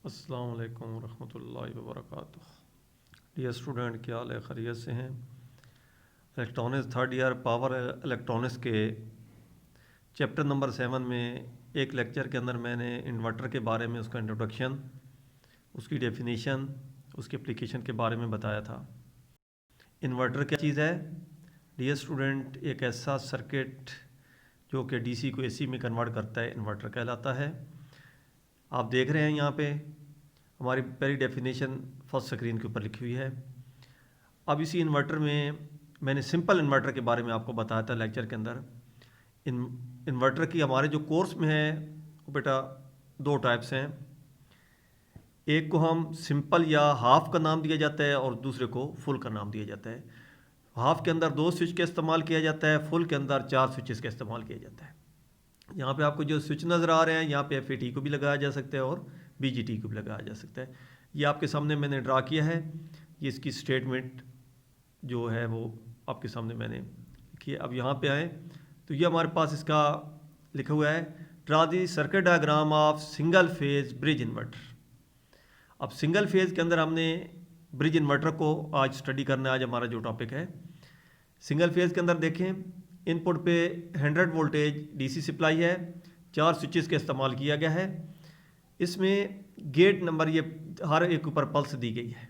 अस्सलाम वालेकुम रहमतुल्लाहि व बरकातुहू। डियर स्टूडेंट, क्या हाल है? खैरियत से हैं? Electronics third year power electronics के चैप्टर नंबर 7 में एक लेक्चर के अंदर मैंने इन्वर्टर के बारे में, उसका इंट्रोडक्शन, उसकी डेफिनेशन, उसकी एप्लीकेशन के बारे में बताया था। इन्वर्टर क्या चीज़ है? डियर स्टूडेंट, एक ऐसा सर्किट जो कि डीसी को एसी में कन्वर्ट करता है, इन्वर्टर कहलाता है। आप देख रहे हैं यहाँ पे हमारी पहली डेफिनेशन फर्स्ट स्क्रीन के ऊपर लिखी हुई है। अब इसी इन्वर्टर में मैंने सिंपल इन्वर्टर के बारे में आपको बताया था लेक्चर के अंदर। इन्वर्टर की हमारे जो कोर्स में है वो बेटा दो टाइप्स हैं। एक को हम सिंपल या हाफ का नाम दिया जाता है और दूसरे को फुल का नाम दिया जाता है। हाफ के अंदर 2 स्विच का इस्तेमाल किया जाता है, फुल के अंदर 4 स्विचेस का इस्तेमाल किया जाता है। यहाँ पे आपको जो स्विच नज़र आ रहे हैं, यहाँ पे FAT को भी लगाया जा सकता है और BGT को भी लगाया जा सकता है। ये आपके सामने मैंने ड्रा किया है। ये इसकी स्टेटमेंट जो है वो आपके सामने मैंने लिखी है। अब यहाँ पे आए तो ये हमारे पास इसका लिखा हुआ है, draw the circuit diagram of single phase bridge inverter. अब सिंगल फेज के अंदर हमने ब्रिज इन्वर्टर को आज स्टडी करना है। आज हमारा जो टॉपिक है सिंगल फेज के अंदर देखें, इनपुट पे 100 वोल्टेज DC सप्लाई है, 4 स्विचेस का इस्तेमाल किया गया है। इसमें गेट नंबर ये हर एक ऊपर पल्स दी गई है।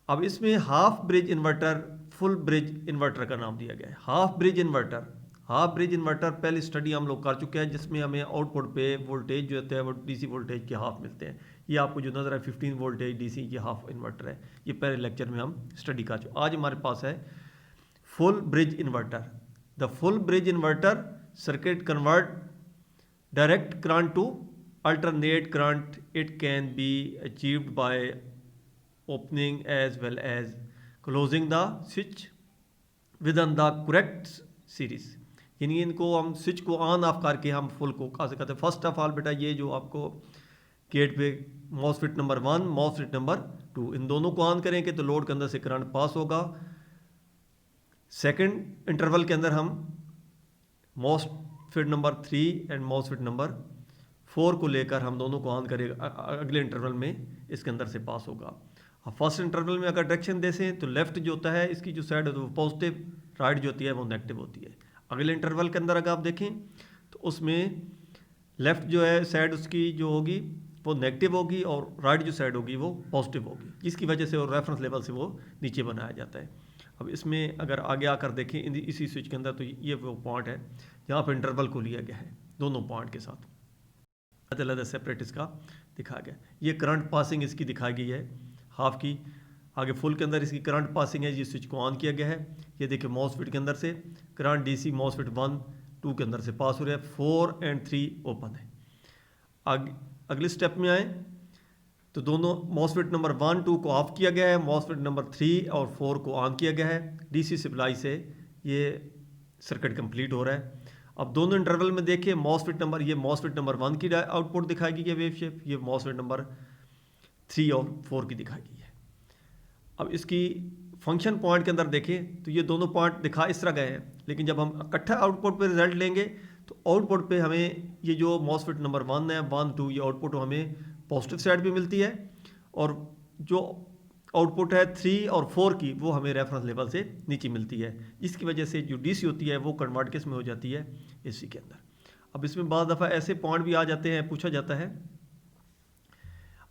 अब इसमें half bridge inverter, full bridge inverter का नाम दिया गया है। हाफ ब्रिज इन्वर्टर पहले स्टडी हम लोग कर चुके हैं, जिसमें हमें आउटपुट पे वोल्टेज जो होता है वो DC वोल्टेज के हाफ मिलते हैं। ये आपको जो नज़र है 15 वोल्टेज DC की हाफ इन्वर्टर है। ये पहले लेक्चर में हम स्टडी कर चुके। आज हमारे पास है full bridge inverter. The full bridge inverter circuit convert direct current to alternate current. It can be achieved by opening as well as closing the switch within the correct series. यानी इनको हम switch को on off करके हम full को कहा से कहते हैं। फर्स्ट ऑफ ऑल बेटा ये जो आपको गेट पे मॉसफेट नंबर 1, मॉसफेट नंबर 2, इन दोनों को ऑन करेंगे तो लोड के अंदर से करंट पास होगा। सेकंड इंटरवल के अंदर हम MOSFET number 3 and MOSFET number 4 को लेकर हम दोनों को ऑन करेगा। अगले इंटरवल में इसके अंदर से पास होगा। अब फर्स्ट इंटरवल में अगर डायरेक्शन दें तो लेफ्ट जो होता है इसकी जो साइड होती है वो पॉजिटिव, राइट जो होती है वो नेगेटिव होती है। अगले इंटरवल के अंदर अगर आप देखें तो उसमें लेफ्ट जो है साइड उसकी जो होगी वो नेगेटिव होगी और राइट जो साइड होगी वो पॉजिटिव होगी, जिसकी वजह से वो रेफरेंस लेवल से वो नीचे बनाया जाता है। अब इसमें अगर आगे आकर देखें इसी स्विच के अंदर तो ये वो पॉइंट है जहाँ पर इंटरवल को लिया गया है दोनों पॉइंट के साथ अलग सेपरेट इसका दिखाया गया। ये करंट पासिंग इसकी दिखाई गई है हाफ की। आगे फुल के अंदर इसकी करंट पासिंग है, ये स्विच को ऑन किया गया है। ये देखिए मॉसफेट के अंदर से करंट DC मॉसफेट 1, 2 के अंदर से पास हो रहा है। 4 एंड 3 ओपन है। अगले स्टेप में आए तो दोनों मॉसफेट नंबर 1, 2 को ऑफ किया गया है, मॉसफेट नंबर 3 और 4 को ऑन किया गया है। DC सप्लाई से ये सर्किट कंप्लीट हो रहा है। अब दोनों इंटरवल में देखिए मॉसफेट नंबर 1 की आउटपुट दिखाई गई है वेव शेप, ये मॉसफेट नंबर 3 और 4 की दिखाई गई है। अब इसकी फंक्शन पॉइंट के अंदर देखें तो ये दोनों पॉइंट दिखा इस तरह गए हैं, लेकिन जब हम इकट्ठा आउटपुट पे रिजल्ट लेंगे तो आउटपुट पे हमें ये जो मॉसफेट नंबर 1 है, 1, 2, ये आउटपुट हमें पॉजिटिव साइड भी मिलती है और जो आउटपुट है 3 और 4 की वो हमें रेफरेंस लेवल से नीचे मिलती है। इसकी वजह से जो DC होती है वो कन्वर्ट किस में हो जाती है, AC के अंदर। अब इसमें बाद दफ़ा ऐसे पॉइंट भी आ जाते हैं, पूछा जाता है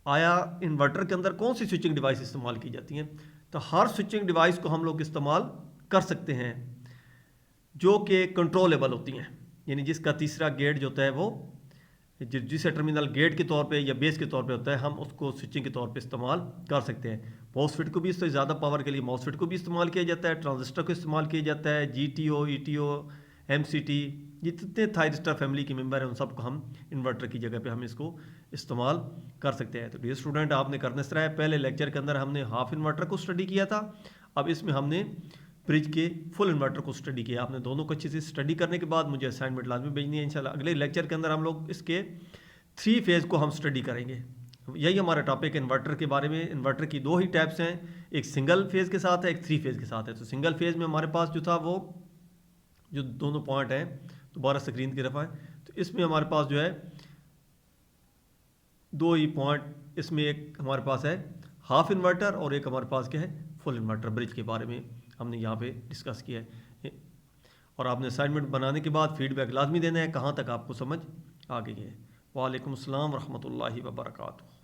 आया इन्वर्टर के अंदर कौन सी स्विचिंग डिवाइस इस्तेमाल की जाती हैं। तो हर स्विचिंग डिवाइस को हम लोग इस्तेमाल कर सकते हैं जो कि कंट्रोलेबल होती हैं, यानी जिसका तीसरा गेट जो होता है वो जिसे टर्मिनल गेट के तौर पे या बेस के तौर पे होता है, हम उसको स्विचिंग के तौर पे इस्तेमाल कर सकते हैं। मॉसफेट को भी इससे ज़्यादा पावर के लिए मॉसफेट को भी इस्तेमाल किया जाता है, ट्रांजिस्टर को इस्तेमाल किया जाता है, GTO, ETO, MCT, जितने थायरिस्टर फैमिली के मेंबर हैं उन सबको हम इन्वर्टर की जगह पे हम इसको इस्तेमाल कर सकते हैं। तो डियर स्टूडेंट, आपने करना इस तरह है, पहले लेक्चर के अंदर हमने हाफ इन्वर्टर को स्टडी किया था, अब इसमें हमने ब्रिज के फुल इन्वर्टर को स्टडी किया। आपने दोनों को अच्छे से स्टडी करने के बाद मुझे असाइनमेंट लाजमी भेजनी है। इंशाल्लाह अगले लेक्चर के अंदर हम लोग इसके 3 फेज़ को हम स्टडी करेंगे। यही हमारा टॉपिक है इन्वर्टर के बारे में। इन्वर्टर की 2 ही टाइप्स हैं, एक सिंगल फेज़ के साथ है, एक 3 फेज़ के साथ है। तो सिंगल फेज़ में हमारे पास जो था वो जो दोनों पॉइंट हैं दोबारा स्क्रीन की तरफ आए तो इसमें हमारे पास जो है दो ही पॉइंट इसमें, एक हमारे पास है हाफ इन्वर्टर और एक हमारे पास क्या है फुल इन्वर्टर। ब्रिज के बारे में हमने यहाँ पे डिस्कस किया है। और आपने असाइनमेंट बनाने के बाद फीडबैक लाजमी देना है, कहाँ तक आपको समझ आ गई है। वालेकुम अस्सलाम रहमतुल्लाहि व बरकातुहू।